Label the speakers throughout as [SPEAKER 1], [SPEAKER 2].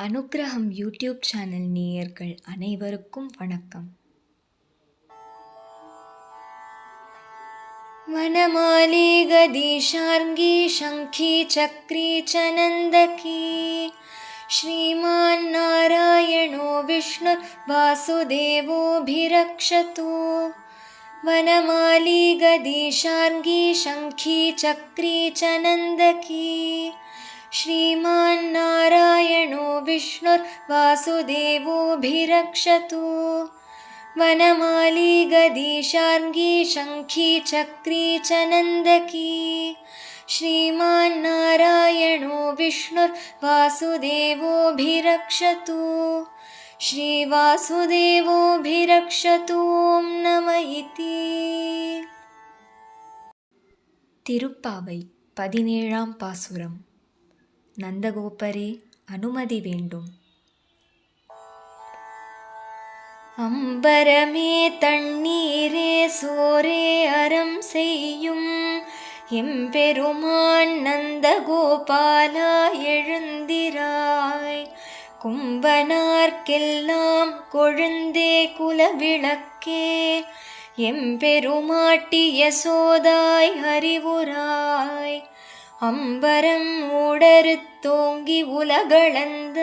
[SPEAKER 1] அனுக்கிரகம் YouTube channel நேயர்கள் அனைவருக்கும் வணக்கம். வனமாலி கதி ஷார்ங்கி ஷங்கி சக்ரி சனந்தகி ஸ்ரீமான் நாராயணோ விஷ்ணு வாசுதேவோபிரக்ஷது. வனமாலி கதி ஷார்ங்கி ஷங்கி சக்ரி சனந்தகி श्रीमान् नारायणो विष्णुर्वासुदेवोऽभिरक्षतु. वनमाली गदी शार्ङ्गी शङ्खी चक्री चनन्दकी श्रीमान् नारायणो विष्णुर्वासुदेवोऽभिरक्षतु. श्रीवासुदेवोऽभिरक्षतु ॐ नम इति. திருப்பாவை 17ஆம் பாசுரம். நந்தகோபரே அனுமதி வேண்டும். அம்பரமே தண்ணீரே சோரே அறம் செய்யும் எம்பெருமான் நந்தகோபாலா எழுந்திராய். கும்பனார்க்கெல்லாம் கொழுந்தே குலவிளக்கே எம்பெருமாட்டி யசோதாய் அறிவுராய். அம்பரம் ஊடறுத்தோங்கி உலகளந்த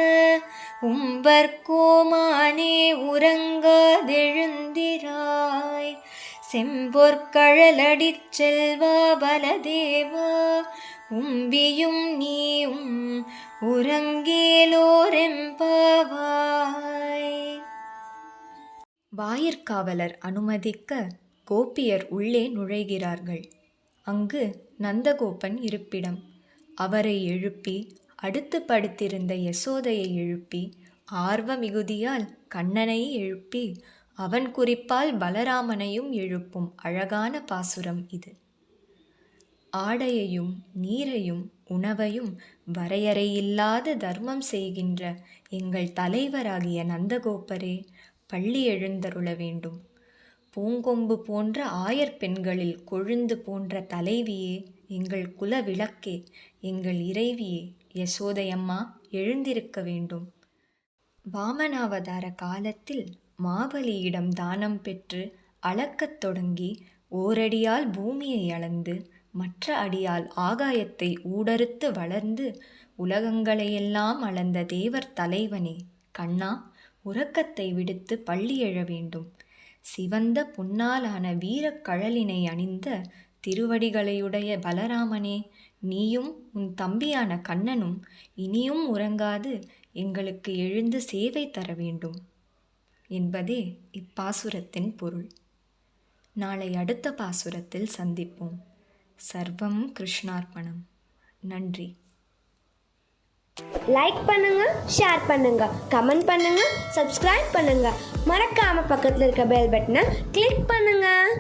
[SPEAKER 1] உம்பர்கோமானே உறங்காதெழுந்திராய். செம்பொற்கழலடிச் செல்வா பலதேவா உம்பியும் நீயும் உறங்கேலோரெம்பாவாய். வாயிற்காவலர் அனுமதிக்க கோபியர் உள்ளே நுழைகிறார்கள். அங்கு நந்தகோபன் இருப்பிடம். அவரை எழுப்பி அடுத்து படுத்திருந்த யசோதையை எழுப்பி ஆர்வ மிகுதியால் கண்ணனை எழுப்பி அவன் குறிப்பால் பலராமனையும் எழுப்பும் அழகான பாசுரம் இது. ஆடையையும் நீரையும் உணவையும் வரையறையில்லாத தர்மம் செய்கின்ற எங்கள் தலைவராகிய நந்தகோபரே பள்ளி எழுந்தருள வேண்டும். பூங்கொம்பு போன்ற ஆயர் பெண்களில் கொழுந்து போன்ற தலைவியே, எங்கள் குல விளக்கே, எங்கள் இறைவியே, யசோதையம்மா எழுந்திருக்க வேண்டும். வாமனாவதார காலத்தில் மாபலியிடம் தானம் பெற்று அளக்கத் தொடங்கி ஓரடியால் பூமியை அளந்து மற்ற அடியால் ஆகாயத்தை ஊடறுத்து வளர்ந்து உலகங்களையெல்லாம் அளந்த தேவர் தலைவனே, கண்ணா, உறக்கத்தை விடுத்து பள்ளி எழ வேண்டும். சிவந்த பொன்னாலான வீரக்கழலினை அணிந்த திருவடிகளையுடைய பலராமனே, நீயும் உன் தம்பியான கண்ணனும் இனியும் உறங்காது எங்களுக்கு எழுந்து சேவை தர வேண்டும் என்பதே இப்பாசுரத்தின் பொருள். நாளை அடுத்த பாசுரத்தில் சந்திப்போம். சர்வம் கிருஷ்ணார்ப்பணம். நன்றி.
[SPEAKER 2] லைக் பண்ணுங்க, ஷேர் பண்ணுங்க, கமெண்ட் பண்ணுங்க, சப்ஸ்கிரைப் பண்ணுங்க. மறக்காம பக்கத்தில் இருக்க பெல் பட்டனை கிளிக் பண்ணுங்க.